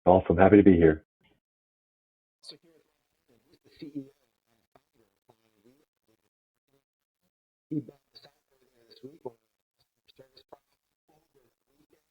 Awesome. Happy to be here. So here is the CEO and founder of Unwind. He bought the software earlier this week over service product over the weekend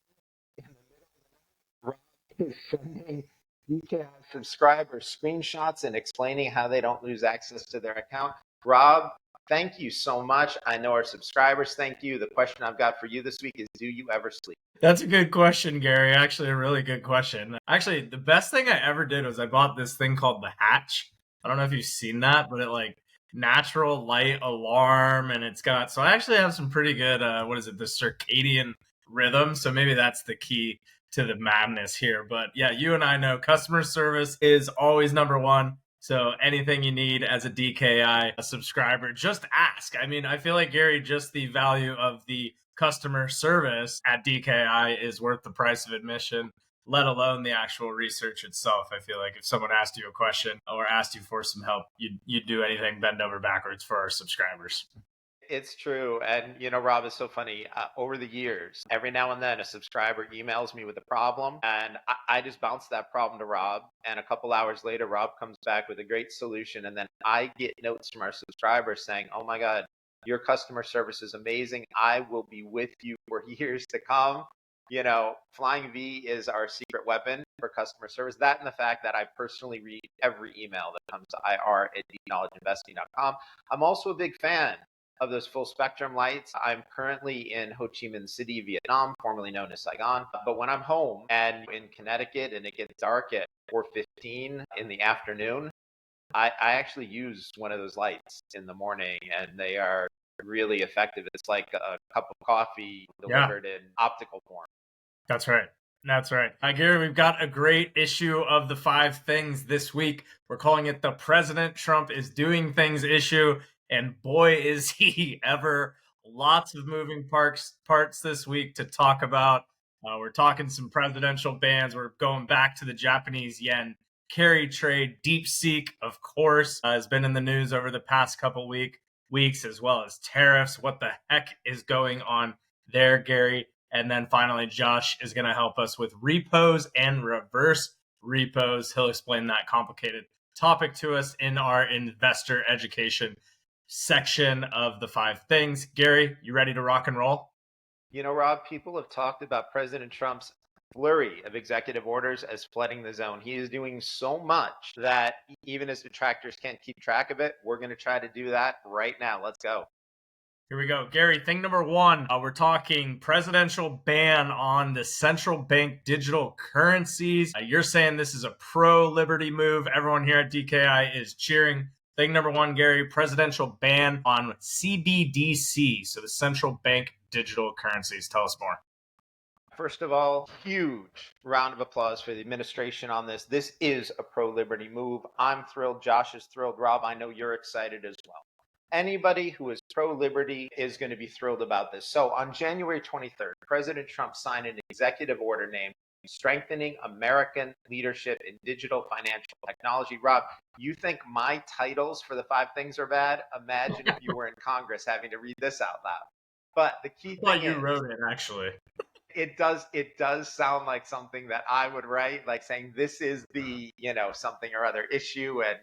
in the middle of the night. Rob is sending DKI subscribers screenshots and explaining how they don't lose access to their account. Rob, thank you so much. I know our subscribers thank you. The question I've got for you this week is, do you ever sleep? That's a good question, Gary. Actually, a really good question. Actually, the best thing I ever did was I bought this thing called the Hatch. I don't know if you've seen that, but it like natural light alarm, and it's got, so I actually have some pretty good, the circadian rhythm. So maybe that's the key to the madness here. But yeah, you and I know customer service is always number one. So anything you need as a DKI subscriber, just ask. I mean, I feel like, Gary, just the value of the customer service at DKI is worth the price of admission, let alone the actual research itself. I feel like if someone asked you a question or asked you for some help, you'd do anything, bend over backwards for our subscribers. It's true. And, Rob, it's so funny. Over the years, every now and then a subscriber emails me with a problem, and I just bounce that problem to Rob. And a couple hours later, Rob comes back with a great solution. And then I get notes from our subscribers saying, oh my God, your customer service is amazing. I will be with you for years to come. Flying V is our secret weapon for customer service. That and the fact that I personally read every email that comes to ir@deepknowledgeinvesting.com. I'm also a big fan of those full spectrum lights. I'm currently in Ho Chi Minh City, Vietnam, formerly known as Saigon. But when I'm home and in Connecticut and it gets dark at 4:15 in the afternoon, I actually use one of those lights in the morning, and they are really effective. It's like a cup of coffee delivered in optical form. That's right. That's right. Gary, we've got a great issue of the 5 things this week. We're calling it the President Trump is Doing Things issue. And boy, is he ever. Lots of moving parts this week to talk about. We're talking some presidential bans. We're going back to the Japanese yen carry trade. DeepSeek, of course, has been in the news over the past couple weeks, as well as tariffs. What the heck is going on there, Gary? And then finally, Josh is going to help us with repos and reverse repos. He'll explain that complicated topic to us in our investor education section of the 5 things. Gary, you ready to rock and roll? Rob, people have talked about President Trump's flurry of executive orders as flooding the zone. He is doing so much that even his detractors can't keep track of it. We're going to try to do that right now. Let's go. Here we go. Gary, thing number 1, we're talking presidential ban on the central bank digital currencies. You're saying this is a pro-liberty move. Everyone here at DKI is cheering. Thing number 1, Gary, presidential ban on CBDC, so the central bank digital currencies. Tell us more. First of all, huge round of applause for the administration on this. This is a pro-liberty move. I'm thrilled. Josh is thrilled. Rob, I know you're excited as well. Anybody who is pro-liberty is going to be thrilled about this. So on January 23rd, President Trump signed an executive order named Strengthening American Leadership in Digital Financial Technology. Rob, you think my titles for the 5 things are bad? Imagine if you were in Congress having to read this out loud. But the key thing you wrote it, actually. It does sound like something that I would write, like saying this is the, something or other issue, and,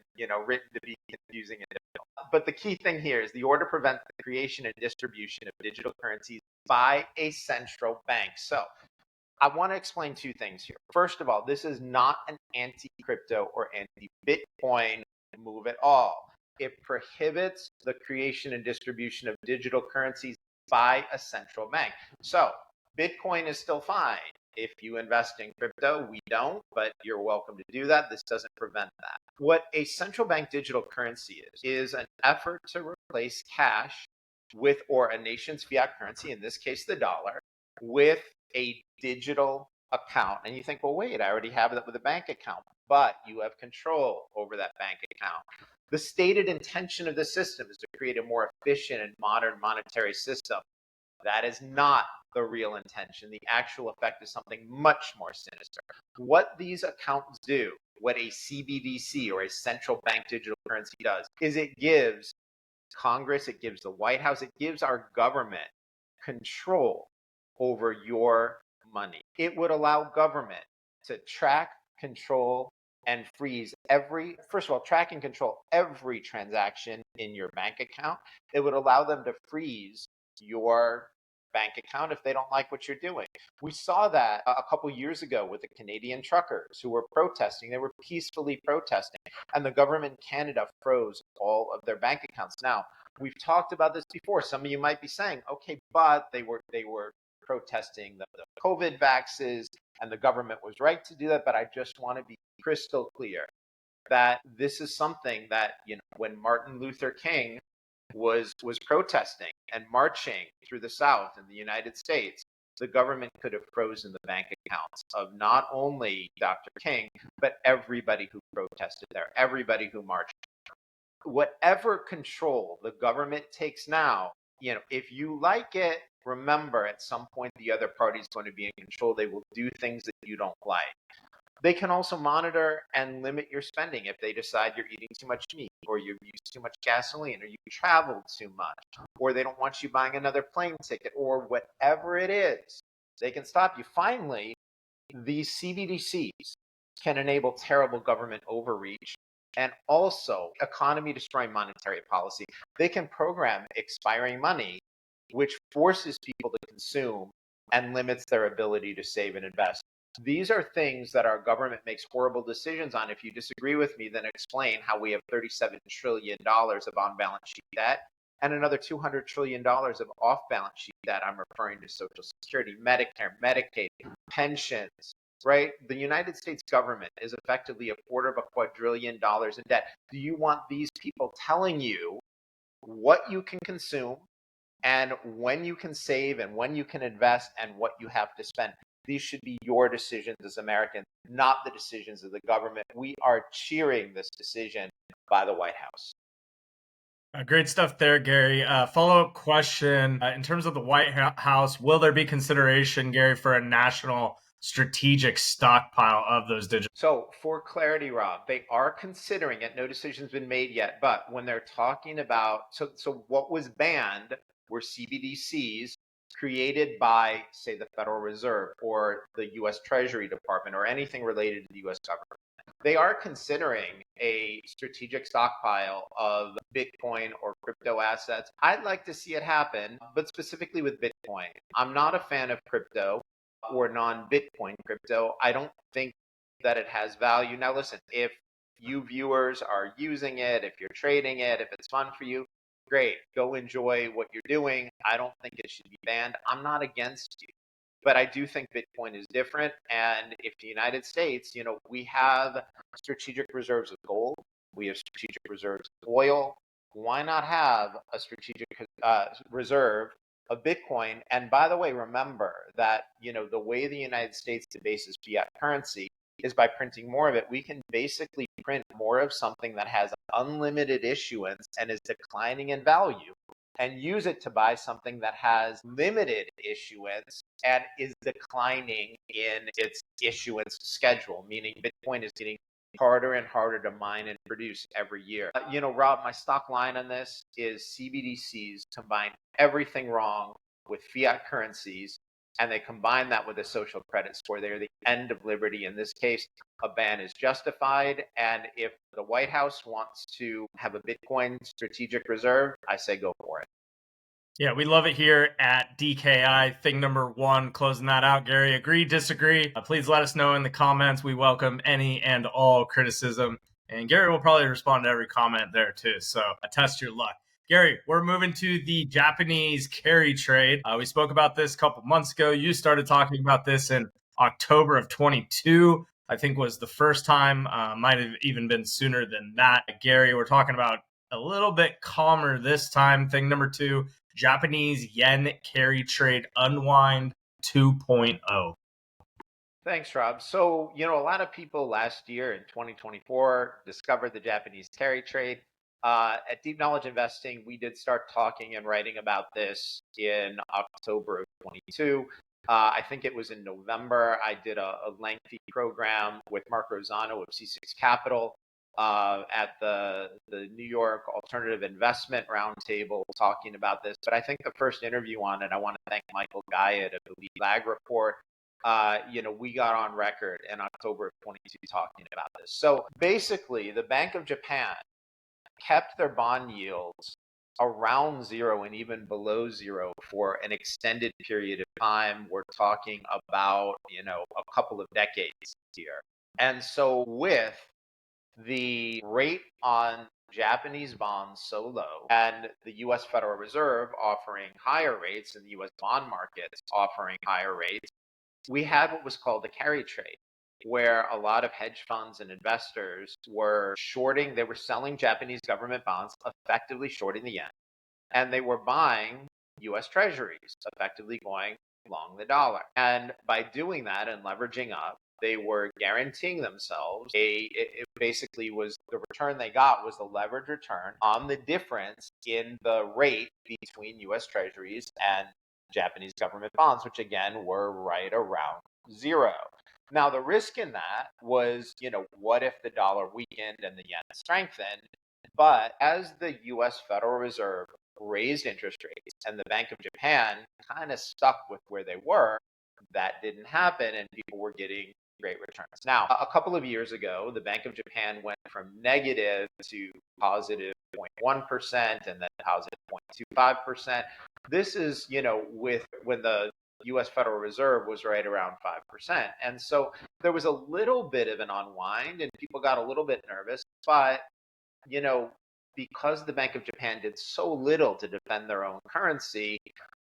written to be confusing and difficult. But the key thing here is the order prevents the creation and distribution of digital currencies by a central bank. So I want to explain 2 things here. First of all, this is not an anti-crypto or anti-Bitcoin move at all. It prohibits the creation and distribution of digital currencies by a central bank. So Bitcoin is still fine. If you invest in crypto, we don't, but you're welcome to do that. This doesn't prevent that. What a central bank digital currency is an effort to replace cash or a nation's fiat currency, in this case, the dollar, with a digital account. And you think, well, wait, I already have that with a bank account, but you have control over that bank account. The stated intention of the system is to create a more efficient and modern monetary system. That is not the real intention. The actual effect is something much more sinister. What these accounts do, what a CBDC or a central bank digital currency does, is it gives Congress, it gives the White House, it gives our government control over your money. It would allow government to track, control, and freeze first of all, track and control every transaction in your bank account. It would allow them to freeze your bank account if they don't like what you're doing. We saw that a couple years ago with the Canadian truckers who were protesting. They were peacefully protesting, and the government in Canada froze all of their bank accounts. Now, we've talked about this before. Some of you might be saying, okay, but they were protesting the COVID vaxes, and the government was right to do that. But I just want to be crystal clear that this is something that, when Martin Luther King was protesting and marching through the South in the United States, the government could have frozen the bank accounts of not only Dr. King, but everybody who protested there, everybody who marched. Whatever control the government takes now, if you like it, remember at some point the other party is going to be in control. They will do things that you don't like. They can also monitor and limit your spending if they decide you're eating too much meat, or you've used too much gasoline, or you traveled too much, or they don't want you buying another plane ticket, or whatever it is. They can stop you. Finally, these CBDCs can enable terrible government overreach and also economy destroying monetary policy. They can program expiring money, which forces people to consume and limits their ability to save and invest. These are things that our government makes horrible decisions on. If you disagree with me, then explain how we have $37 trillion of on-balance sheet debt and another $200 trillion of off-balance sheet debt. I'm referring to Social Security, Medicare, Medicaid, pensions, right? The United States government is effectively $250 billion in debt. Do you want these people telling you what you can consume and when you can save and when you can invest and what you have to spend? These should be your decisions as Americans, not the decisions of the government. We are cheering this decision by the White House. Great stuff there, Gary. Follow-up question. In terms of the White House, will there be consideration, Gary, for a national strategic stockpile of those digital? So for clarity, Rob, they are considering it. No decision's been made yet. But when they're talking about, so what was banned were CBDCs created by, say, the Federal Reserve or the U.S. Treasury Department or anything related to the U.S. government. They are considering a strategic stockpile of Bitcoin or crypto assets. I'd like to see it happen, but specifically with Bitcoin. I'm not a fan of crypto or non-Bitcoin crypto. I don't think that it has value. Now, listen, if you viewers are using it, if you're trading it, if it's fun for you, great, go enjoy what you're doing. I don't think it should be banned. I'm not against you, but I do think Bitcoin is different. And if the United States, we have strategic reserves of gold, we have strategic reserves of oil. Why not have a strategic reserve of Bitcoin? And by the way, remember that, the way the United States debases fiat currency is by printing more of it. We can basically print more of something that has unlimited issuance and is declining in value and use it to buy something that has limited issuance and is declining in its issuance schedule, meaning Bitcoin is getting harder and harder to mine and produce every year. Rob, my stock line on this is CBDCs combine everything wrong with fiat currencies, and they combine that with a social credit score. They are the end of liberty. In this case, a ban is justified. And if the White House wants to have a Bitcoin strategic reserve, I say go for it. Yeah, we love it here at DKI. Thing number one, closing that out, Gary. Agree, disagree? Please let us know in the comments. We welcome any and all criticism. And Gary will probably respond to every comment there too. So test your luck. Gary, we're moving to the Japanese carry trade. We spoke about this a couple months ago. You started talking about this in October of 22, I think was the first time. Might have even been sooner than that. Gary, we're talking about a little bit calmer this time. Thing number two, Japanese yen carry trade unwind 2.0. Thanks, Rob. So, a lot of people last year in 2024 discovered the Japanese carry trade. At Deep Knowledge Investing, we did start talking and writing about this in October of 22. I think it was in November. I did a lengthy program with Mark Rosano of C6 Capital at the New York Alternative Investment Roundtable talking about this. But I think the first interview on it, I want to thank Michael Guyot of the Lead Lag Report we got on record in October of 22 talking about this. So basically, the Bank of Japan kept their bond yields around zero and even below zero for an extended period of time. We're talking about, a couple of decades here. And so with the rate on Japanese bonds so low and the US Federal Reserve offering higher rates and the US bond markets offering higher rates, we had what was called the carry trade, where a lot of hedge funds and investors were shorting, they were selling Japanese government bonds, effectively shorting the yen, and they were buying US treasuries, effectively going long the dollar. And by doing that and leveraging up, they were guaranteeing themselves it basically was the return they got was the leverage return on the difference in the rate between US treasuries and Japanese government bonds, which again were right around zero. Now, the risk in that was, what if the dollar weakened and the yen strengthened? But as the US Federal Reserve raised interest rates and the Bank of Japan kind of stuck with where they were, that didn't happen and people were getting great returns. Now, a couple of years ago, the Bank of Japan went from negative to positive 0.1% and then positive 0.25%. This is, with when the US Federal Reserve was right around 5%. And so there was a little bit of an unwind and people got a little bit nervous, but because the Bank of Japan did so little to defend their own currency,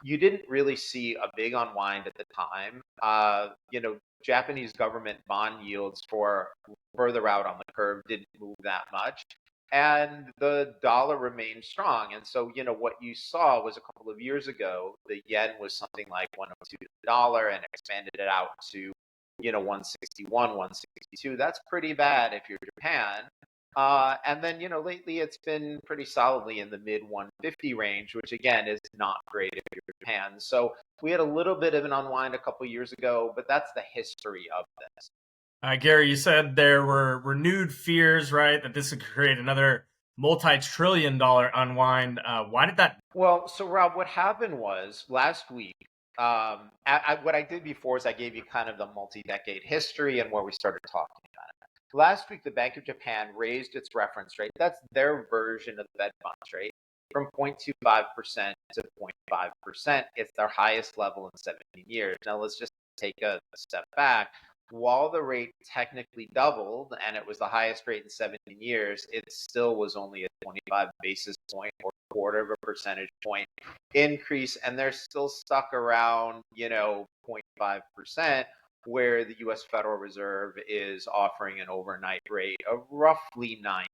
you didn't really see a big unwind at the time. Japanese government bond yields for further out on the curve didn't move that much. And the dollar remained strong. And so, what you saw was a couple of years ago, the yen was something like 102 to the dollar and expanded it out to, 161, 162. That's pretty bad if you're Japan. And then, lately it's been pretty solidly in the mid 150 range, which again is not great if you're Japan. So we had a little bit of an unwind a couple years ago, but that's the history of this. Gary, you said there were renewed fears, right, that this would create another multi-trillion-dollar unwind. Why did that? Well, so Rob, what happened was last week, what I did before is I gave you kind of the multi-decade history and where we started talking about it. Last week, the Bank of Japan raised its reference rate. That's their version of the Fed funds rate from 0.25% to 0.5%. It's their highest level in 17 years. Now, let's just take a step back. While the rate technically doubled and it was the highest rate in 17 years, it still was only a 25 basis point or quarter of a percentage point increase. And they're still stuck around, 0.5%, where the US Federal Reserve is offering an overnight rate of roughly 9 times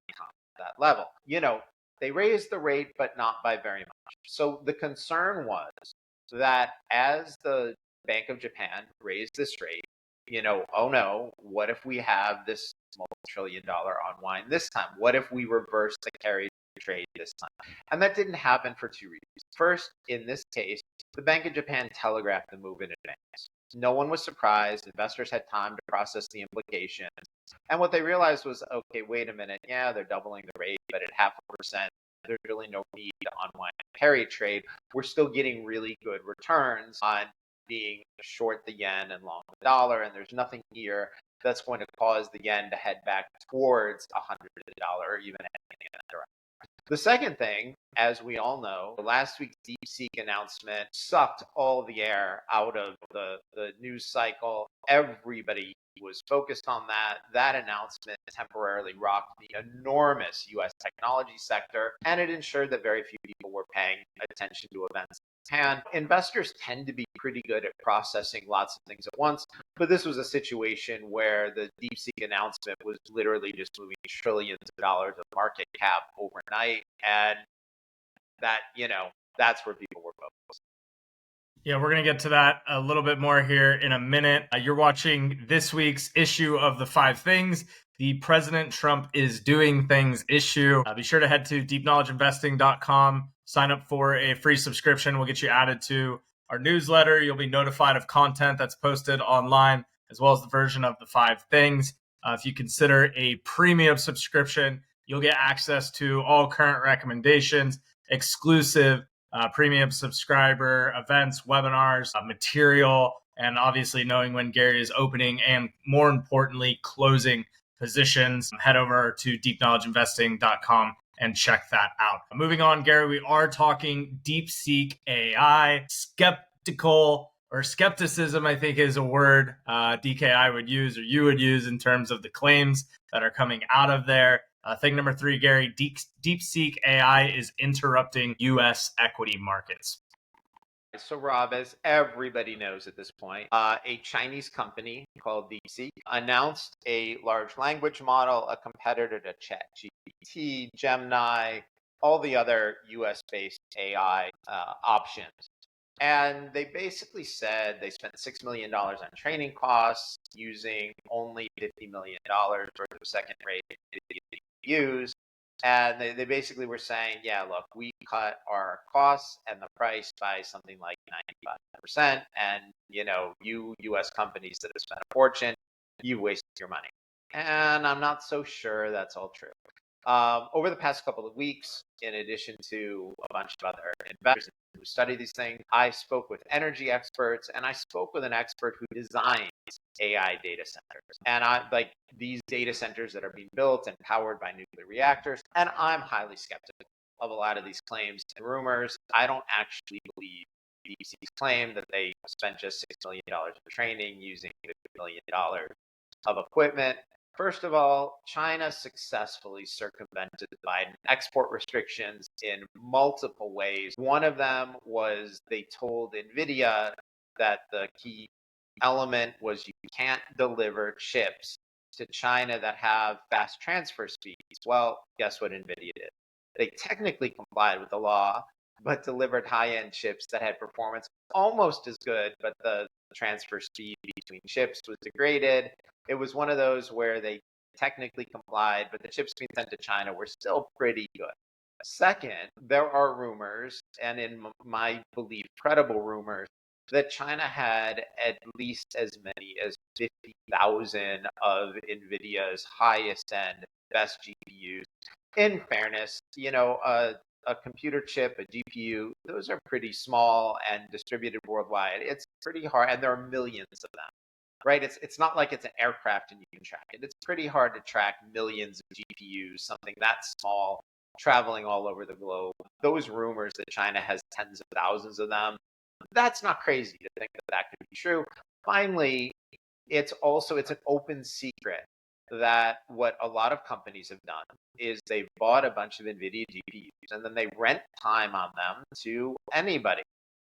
that level. They raised the rate, but not by very much. So the concern was that as the Bank of Japan raised this rate, oh no, what if we have this multi-trillion-dollar unwind this time? What if we reverse the carry trade this time? And that didn't happen for two reasons. First, in this case, the Bank of Japan telegraphed the move in advance. No one was surprised. Investors had time to process the implications. And what they realized was, okay, wait a minute. Yeah, they're doubling the rate, but at 0.5%, there's really no need to unwind the carry trade. We're still getting really good returns on being short the yen and long the dollar, and there's nothing here that's going to cause the yen to head back towards 100 to the dollar or even anything in that direction. The second thing, as we all know, last week's DeepSeek announcement sucked all the air out of the news cycle. Everybody was focused on that. That announcement temporarily rocked the enormous US technology sector, and it ensured that very few people were paying attention to events in Japan. Investors tend to be pretty good at processing lots of things at once, but this was a situation where the DeepSeek announcement was literally just moving trillions of dollars of market cap overnight, and that, that's where people were focused. Yeah, we're going to get to that a little bit more here in a minute. You're watching this week's issue of the 5 Things, the President Trump is Doing Things issue. Be sure to head to deepknowledgeinvesting.com, sign up for a free subscription. We'll get you added to our newsletter. You'll be notified of content that's posted online, as well as the version of the 5 Things. If you consider a premium subscription, you'll get access to all current recommendations, exclusive premium subscriber events, webinars, material, and obviously knowing when Gary is opening and, more importantly, closing positions, head over to deepknowledgeinvesting.com and check that out. Moving on, Gary, we are talking DeepSeek AI, skepticism, I think, is a word DKI would use, or you would use, in terms of the claims that are coming out of there. Thing number 3, Gary, DeepSeek AI is interrupting U.S. equity markets. So, Rob, as everybody knows at this point, a Chinese company called DeepSeek announced a large language model, a competitor to ChatGPT, Gemini, all the other US-based AI options. And they basically said they spent $6 million on training costs using only $50 million worth of second-rate GPUs. And they basically were saying, yeah, look, we cut our costs and the price by something like 95%. And, you US companies that have spent a fortune, you wasted your money. And I'm not so sure that's all true. Over the past couple of weeks, in addition to a bunch of other investors who study these things, I spoke with energy experts, and I spoke with an expert who designs AI data centers. And these data centers that are being built and powered by nuclear reactors. And I'm highly skeptical of a lot of these claims and rumors. I don't actually believe DeepSeek's claim that they spent just $6 million for training using $50 million of equipment. First of all, China successfully circumvented the Biden export restrictions in multiple ways. One of them was they told NVIDIA that the key element was you can't deliver chips to China that have fast transfer speeds. Well, guess what NVIDIA did? They technically complied with the law, but delivered high-end chips that had performance almost as good, but the transfer speed between chips was degraded. It was one of those where they technically complied, but the chips being sent to China were still pretty good. Second, there are rumors, and in my belief, credible rumors, that China had at least as many as 50,000 of NVIDIA's highest end, best GPUs. In fairness, a computer chip, a GPU, those are pretty small and distributed worldwide. It's pretty hard, and there are millions of them, right? It's not like it's an aircraft and you can track it. It's pretty hard to track millions of GPUs, something that small, traveling all over the globe. Those rumors that China has tens of thousands of them, that's not crazy to think that that could be true. Finally, it's an open secret that what a lot of companies have done is they've bought a bunch of NVIDIA GPUs and then they rent time on them to anybody.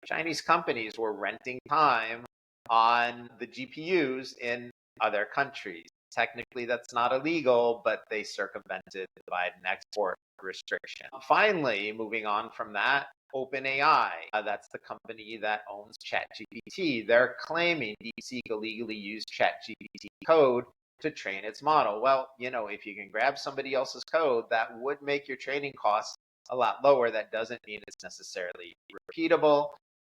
Chinese companies were renting time on the GPUs in other countries. Technically, that's not illegal, but they circumvented the Biden export restriction. Finally, moving on from that, OpenAI, that's the company that owns ChatGPT. They're claiming DeepSeek illegally used ChatGPT code to train its model. Well, if you can grab somebody else's code, that would make your training costs a lot lower. That doesn't mean it's necessarily repeatable.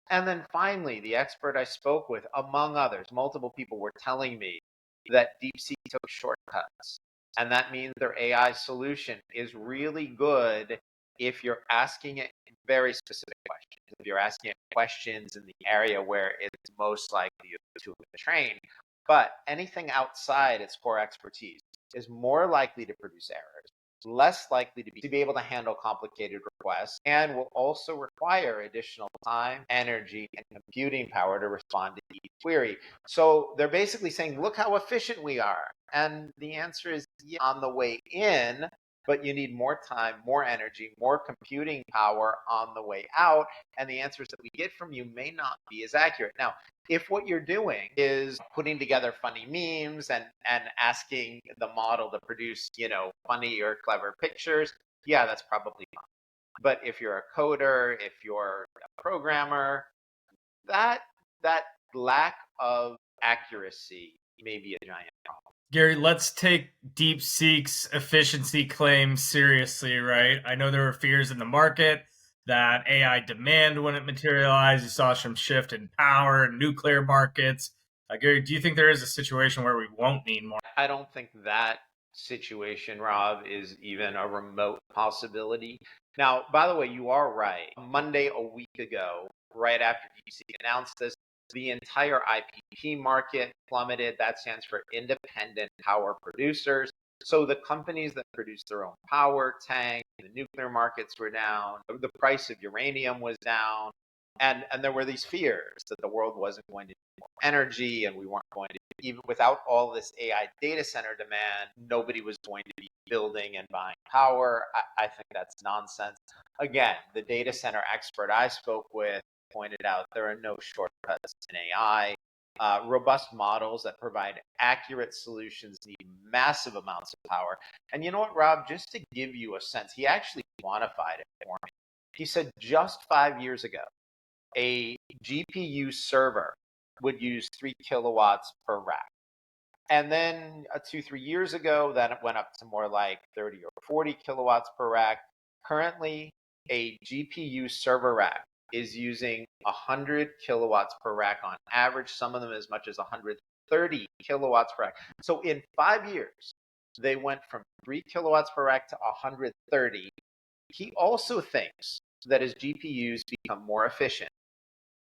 And then finally, the expert I spoke with, among others, multiple people were telling me that DeepSeek took shortcuts. And that means their AI solution is really good if you're asking it very specific questions. If you're asking it questions in the area where it's most likely to train. But anything outside its core expertise is more likely to produce errors, less likely to be able to handle complicated requests, and will also require additional time, energy, and computing power to respond to each query. So they're basically saying, look how efficient we are. And the answer is, yeah, on the way in, but you need more time, more energy, more computing power on the way out. And the answers that we get from you may not be as accurate. Now, if what you're doing is putting together funny memes and asking the model to produce, funny or clever pictures, yeah, that's probably fine. But if you're a coder, if you're a programmer, that lack of accuracy may be a giant problem. Gary, let's take DeepSeek's efficiency claims seriously, right? I know there were fears in the market that AI demand wouldn't materialize. You saw some shift in power and nuclear markets. Gary, do you think there is a situation where we won't need more? I don't think that situation, Rob, is even a remote possibility. Now, by the way, you are right. Monday, a week ago, right after DeepSeek announced this, the entire IPP market plummeted. That stands for independent power producers. So the companies that produce their own power tanked, the nuclear markets were down, the price of uranium was down, and there were these fears that the world wasn't going to need more energy, and we weren't going to, even without all this AI data center demand, nobody was going to be building and buying power. I think that's nonsense. Again, the data center expert I spoke with pointed out there are no shortcuts in AI. Robust models that provide accurate solutions need massive amounts of power. And you know what, Rob, just to give you a sense, he actually quantified it for me. He said just 5 years ago, a GPU server would use 3 kilowatts per rack. And then 2-3 years ago, then it went up to more like 30 or 40 kilowatts per rack. Currently, a GPU server rack is using 100 kilowatts per rack on average, some of them as much as 130 kilowatts per rack. So in 5 years, they went from 3 kilowatts per rack to 130. He also thinks that as GPUs become more efficient,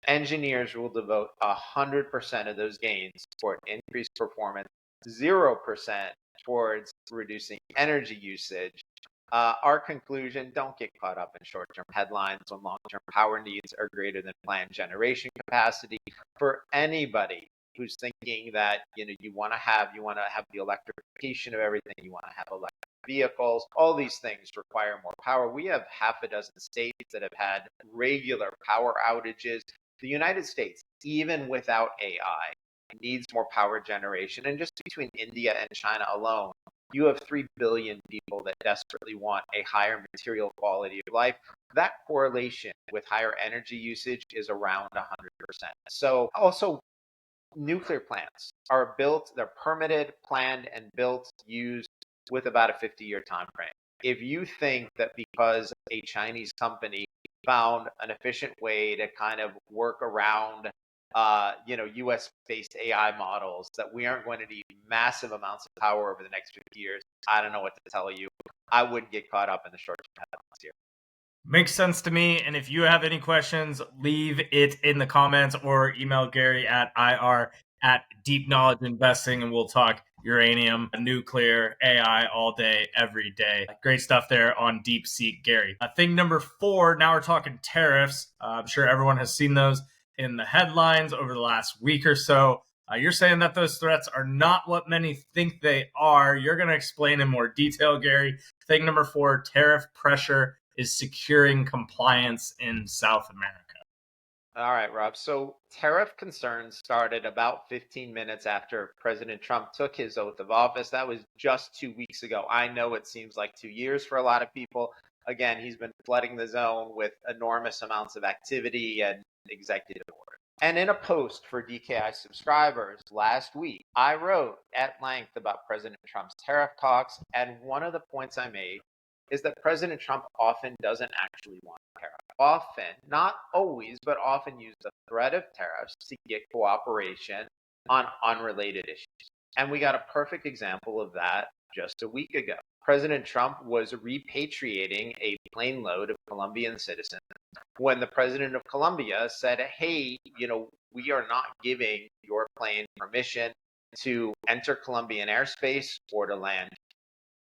engineers will devote 100% of those gains toward increased performance, 0% towards reducing energy usage. Our conclusion, don't get caught up in short-term headlines when long-term power needs are greater than planned generation capacity. For anybody who's thinking that you want to have the electrification of everything, you want to have electric vehicles, all these things require more power. We have half a dozen states that have had regular power outages. The United States, even without AI, needs more power generation. And just between India and China alone, you have 3 billion people that desperately want a higher material quality of life. That correlation with higher energy usage is around 100%. So also, nuclear plants are built, they're permitted, planned, and built, used with about a 50-year time frame. If you think that because a Chinese company found an efficient way to kind of work around US-based AI models, that we aren't going to need massive amounts of power over the next 50 years, I don't know what to tell you. I wouldn't get caught up in the short-term headlines here. Makes sense to me. And if you have any questions, leave it in the comments or email Gary at ir@deepknowledgeinvesting, and we'll talk uranium, nuclear, AI all day, every day. Great stuff there on DeepSeek, Gary. Thing number 4, now we're talking tariffs. I'm sure everyone has seen those in the headlines over the last week or so. You're saying that those threats are not what many think they are. You're going to explain in more detail, Gary. Thing number 4, tariff pressure is securing compliance in South America. All right, Rob. So tariff concerns started about 15 minutes after President Trump took his oath of office. That was just 2 weeks ago. I know it seems like 2 years for a lot of people. Again, he's been flooding the zone with enormous amounts of activity and executive order. And in a post for DKI subscribers last week, I wrote at length about President Trump's tariff talks. And one of the points I made is that President Trump often doesn't actually want tariffs. Often, not always, but often use the threat of tariffs to get cooperation on unrelated issues. And we got a perfect example of that just a week ago. President Trump was repatriating a plane load of Colombian citizens when the president of Colombia said, hey, we are not giving your plane permission to enter Colombian airspace or to land.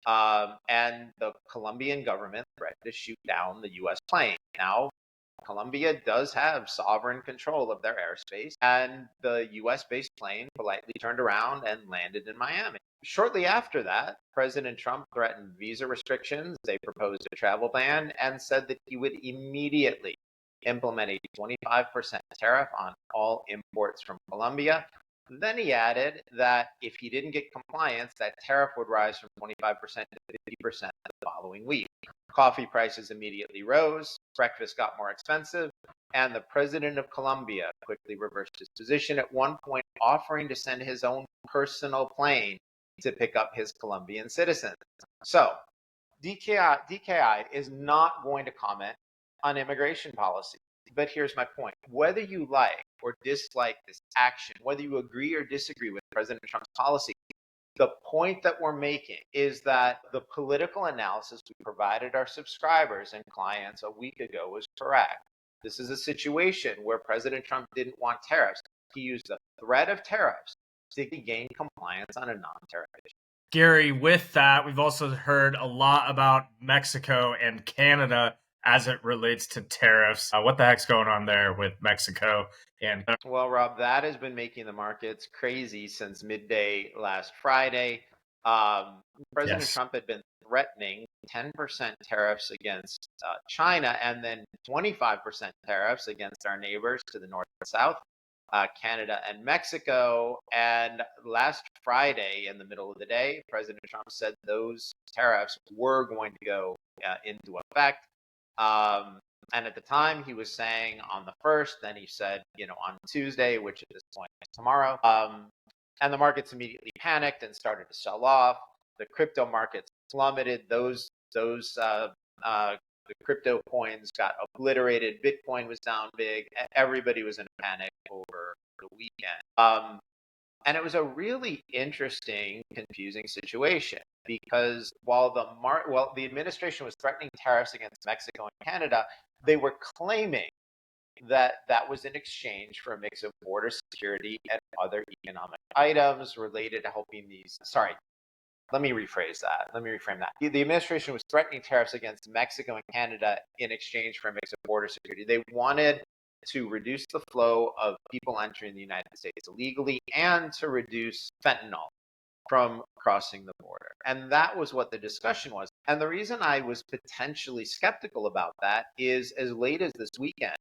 And the Colombian government threatened to shoot down the U.S. plane. Now, Colombia does have sovereign control of their airspace, and the U.S.-based plane politely turned around and landed in Miami. Shortly after that, President Trump threatened visa restrictions. They proposed a travel ban and said that he would immediately implement a 25% tariff on all imports from Colombia. Then he added that if he didn't get compliance, that tariff would rise from 25% to 50% the following week. Coffee prices immediately rose, breakfast got more expensive, and the president of Colombia quickly reversed his position, at one point offering to send his own personal plane to pick up his Colombian citizens. So DKI is not going to comment on immigration policy. But here's my point. Whether you like or dislike this action, whether you agree or disagree with President Trump's policy, the point that we're making is that the political analysis we provided our subscribers and clients a week ago was correct. This is a situation where President Trump didn't want tariffs. He used the threat of tariffs to gain compliance on a non-tariff issue. Gary, with that, we've also heard a lot about Mexico and Canada as it relates to tariffs. What the heck's going on there with Mexico? Well, Rob, that has been making the markets crazy since midday last Friday. President Trump had been threatening 10% tariffs against China and then 25% tariffs against our neighbors to the north and south, Canada and Mexico. And last Friday, in the middle of the day, President Trump said those tariffs were going to go into effect. And at the time, he was saying on the 1st, then he said, on Tuesday, which at this point is tomorrow. And the markets immediately panicked and started to sell off. The crypto markets plummeted. The crypto coins got obliterated. Bitcoin was down big. Everybody was in a panic over the weekend. And it was a really interesting, confusing situation because while the administration was threatening tariffs against Mexico and Canada, they were claiming that was in exchange for a mix of border security and other economic items related to helping these. Sorry, let me rephrase that. Let me reframe that. The administration was threatening tariffs against Mexico and Canada in exchange for a mix of border security. They wanted to reduce the flow of people entering the United States illegally and to reduce fentanyl from crossing the border. And that was what the discussion was. And the reason I was potentially skeptical about that is as late as this weekend,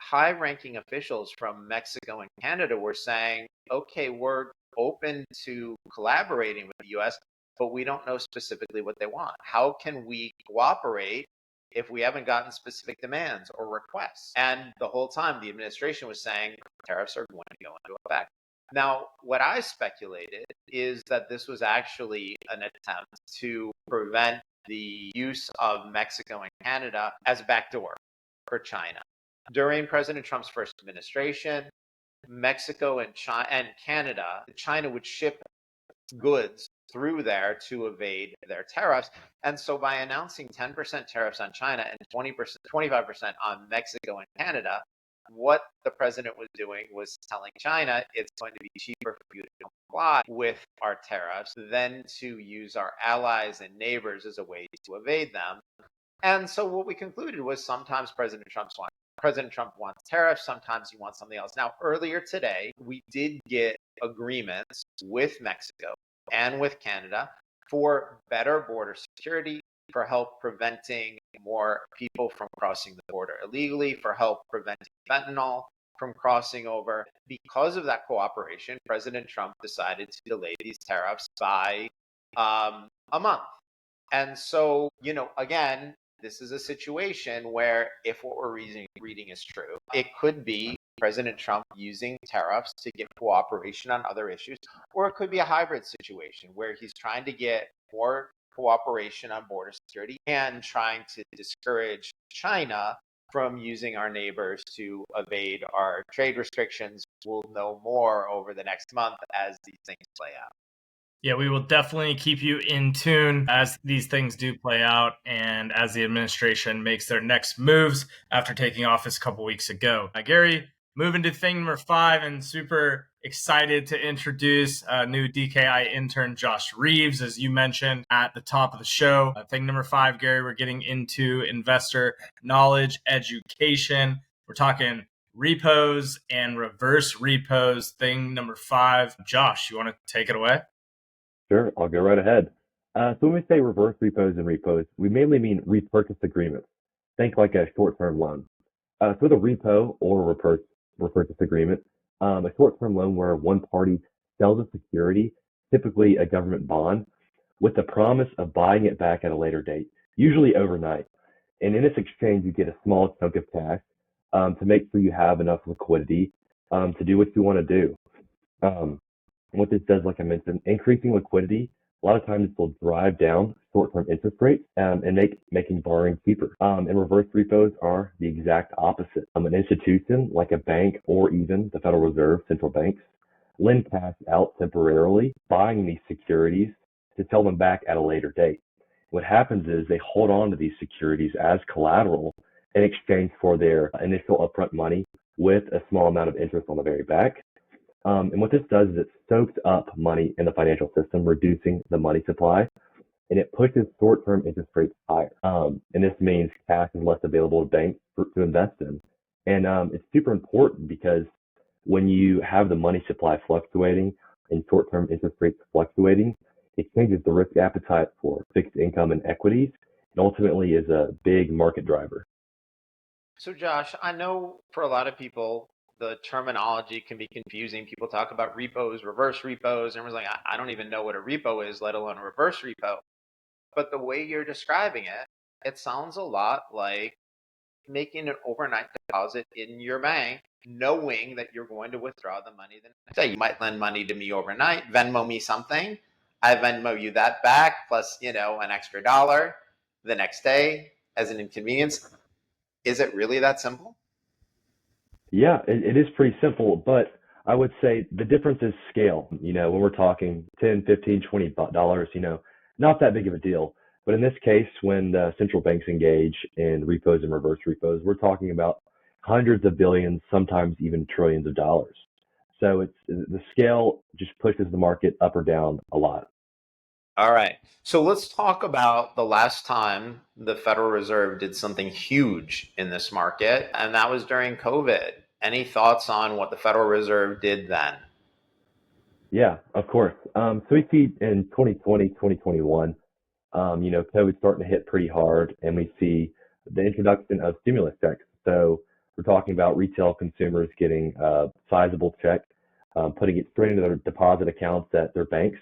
high-ranking officials from Mexico and Canada were saying, okay, we're open to collaborating with the U.S., but we don't know specifically what they want. How can we cooperate if we haven't gotten specific demands or requests? And the whole time, the administration was saying tariffs are going to go into effect. Now, what I speculated is that this was actually an attempt to prevent the use of Mexico and Canada as a backdoor for China. During President Trump's first administration, Mexico and China would ship goods through there to evade their tariffs. And so by announcing 10% tariffs on China and 25% on Mexico and Canada, what the president was doing was telling China it's going to be cheaper for you to comply with our tariffs than to use our allies and neighbors as a way to evade them. And so what we concluded was sometimes President Trump wants tariffs, sometimes he wants something else. Now, earlier today, we did get agreements with Mexico and with Canada for better border security, for help preventing more people from crossing the border illegally, for help preventing fentanyl from crossing over. Because of that cooperation, President Trump decided to delay these tariffs by a month. And so, again, this is a situation where if what we're reading is true, it could be President Trump using tariffs to get cooperation on other issues, or it could be a hybrid situation where he's trying to get more cooperation on border security and trying to discourage China from using our neighbors to evade our trade restrictions. We'll know more over the next month as these things play out. Yeah, we will definitely keep you in tune as these things do play out and as the administration makes their next moves after taking office a couple weeks ago. Gary, moving to thing number 5, and super excited to introduce new DKI intern Josh Reeves, as you mentioned at the top of the show. Thing number 5, Gary, we're getting into investor knowledge education. We're talking repos and reverse repos. Thing number 5. Josh, you want to take it away? Sure, I'll go right ahead. So when we say reverse repos and repos, we mainly mean repurchase agreements. Think like a short-term loan. So with a repo or repurchase agreement, a short-term loan where one party sells a security, typically a government bond, with the promise of buying it back at a later date, usually overnight. And in this exchange, you get a small chunk of cash to make sure you have enough liquidity to do what you want to do. What this does, like I mentioned, increasing liquidity, a lot of times will drive down short-term interest rates and making borrowing cheaper. And reverse repos are the exact opposite. An institution like a bank or even the Federal Reserve, central banks, lend cash out temporarily, buying these securities to sell them back at a later date. What happens is they hold on to these securities as collateral in exchange for their initial upfront money with a small amount of interest on the very back. And what this does is it soaks up money in the financial system, reducing the money supply, and it pushes short-term interest rates higher. And this means cash is less available to banks to invest in. And it's super important because when you have the money supply fluctuating and short-term interest rates fluctuating, it changes the risk appetite for fixed income and equities, and ultimately is a big market driver. So, Josh, I know for a lot of people, the terminology can be confusing. People talk about repos, reverse repos, and everyone's like, I don't even know what a repo is, let alone a reverse repo. But the way you're describing it, it sounds a lot like making an overnight deposit in your bank, knowing that you're going to withdraw the money the next day. You might lend money to me overnight, Venmo me something. I Venmo you that back plus, an extra dollar the next day as an inconvenience. Is it really that simple? Yeah, it is pretty simple, but I would say the difference is scale. When we're talking 10, 15, $20, not that big of a deal. But in this case, when the central banks engage in repos and reverse repos, we're talking about hundreds of billions, sometimes even trillions of dollars. So the scale just pushes the market up or down a lot. All right. So let's talk about the last time the Federal Reserve did something huge in this market, and that was during COVID. Any thoughts on what the Federal Reserve did then? Yeah, of course. So we see in 2020, 2021, COVID's starting to hit pretty hard, and we see the introduction of stimulus checks. So we're talking about retail consumers getting a sizable check, putting it straight into their deposit accounts at their banks,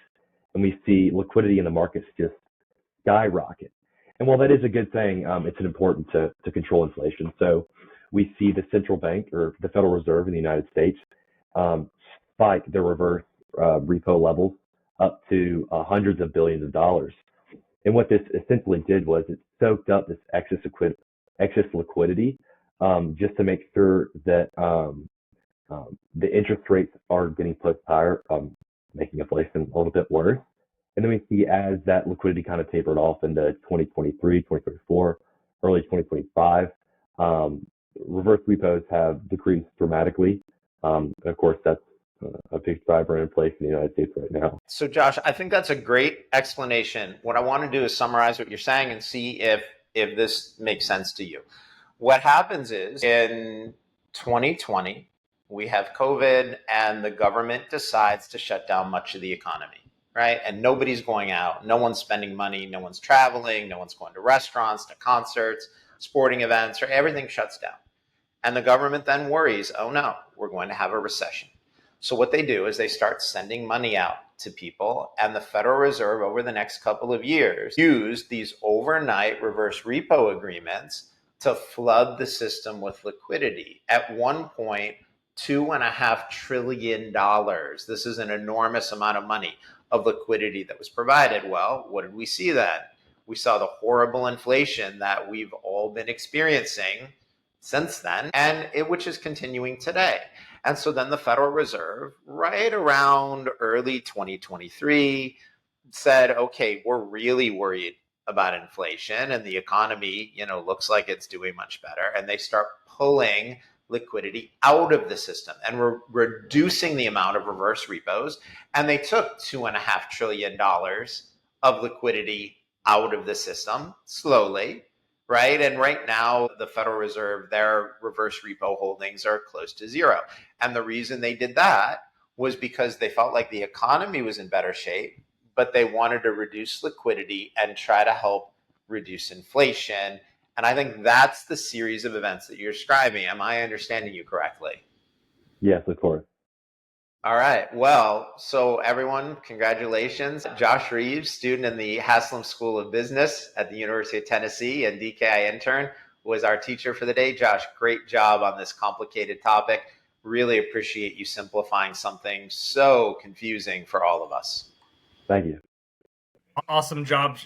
and we see liquidity in the markets just skyrocket. And while that is a good thing, it's important to control inflation. So we see the central bank or the Federal Reserve in the United States spike their reverse repo levels up to hundreds of billions of dollars. And what this essentially did was it soaked up this excess liquidity just to make sure that the interest rates are getting pushed higher, making inflation a little bit worse. And then we see as that liquidity kind of tapered off into 2023, 2024, early 2025, reverse repos have decreased dramatically. Of course, that's a big driver in inflation in the United States right now. So, Josh, I think that's a great explanation. What I want to do is summarize what you're saying and see if this makes sense to you. What happens is in 2020, we have COVID and the government decides to shut down much of the economy, right? And nobody's going out. No one's spending money. No one's traveling. No one's going to restaurants, to concerts, sporting events, or everything shuts down. And the government then worries, oh no, we're going to have a recession. So what they do is they start sending money out to people, and the Federal Reserve over the next couple of years used these overnight reverse repo agreements to flood the system with liquidity. At one point, $2.5 trillion. This is an enormous amount of money of liquidity that was provided. Well, what did we see then? We saw the horrible inflation that we've all been experiencing since then, and which is continuing today. And so then the Federal Reserve, right around early 2023, said, okay, we're really worried about inflation and the economy, looks like it's doing much better. And they start pulling liquidity out of the system and we're reducing the amount of reverse repos. And they took $2.5 trillion of liquidity out of the system slowly. Right. And right now, the Federal Reserve, their reverse repo holdings are close to zero. And the reason they did that was because they felt like the economy was in better shape, but they wanted to reduce liquidity and try to help reduce inflation. And I think that's the series of events that you're describing. Am I understanding you correctly? Yes, of course. All right. Well, so everyone, congratulations. Josh Reeves, student in the Haslam School of Business at the University of Tennessee and DKI intern, was our teacher for the day. Josh, great job on this complicated topic. Really appreciate you simplifying something so confusing for all of us. Thank you. Awesome job,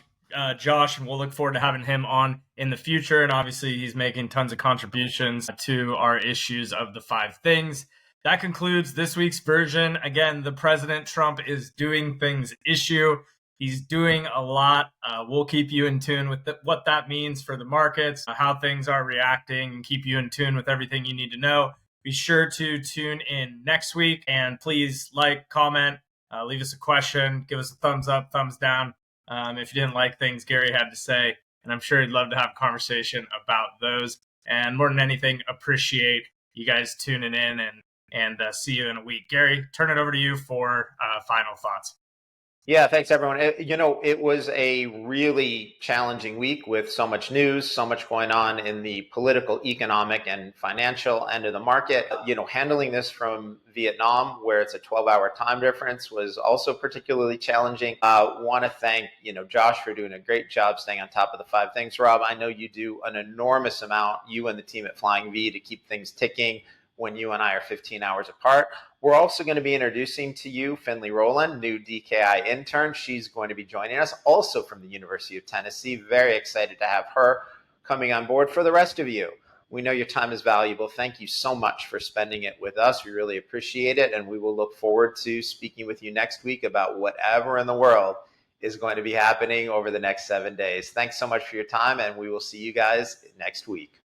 Josh, and we'll look forward to having him on in the future. And obviously, he's making tons of contributions to our issues of the 5 things. That concludes this week's version. Again, the President Trump is doing things issue. He's doing a lot. We'll keep you in tune with what that means for the markets, how things are reacting, and keep you in tune with everything you need to know. Be sure to tune in next week, and please like, comment, leave us a question, give us a thumbs up, thumbs down if you didn't like things Gary had to say. And I'm sure he'd love to have a conversation about those. And more than anything, appreciate you guys tuning in, and see you in a week. Gary, turn it over to you for final thoughts. Yeah, thanks everyone. It was a really challenging week with so much news, so much going on in the political, economic, and financial end of the market. Handling this from Vietnam, where it's a 12-hour time difference, was also particularly challenging. Want to thank, Josh for doing a great job staying on top of the 5 things. Rob, I know you do an enormous amount, you and the team at Flying V, to keep things ticking when you and I are 15 hours apart. We're also going to be introducing to you Finley Rowland, new DKI intern. She's going to be joining us, also from the University of Tennessee. Very excited to have her coming on board. For the rest of you, we know your time is valuable. Thank you so much for spending it with us. We really appreciate it, and we will look forward to speaking with you next week about whatever in the world is going to be happening over the next 7 days. Thanks so much for your time, and we will see you guys next week.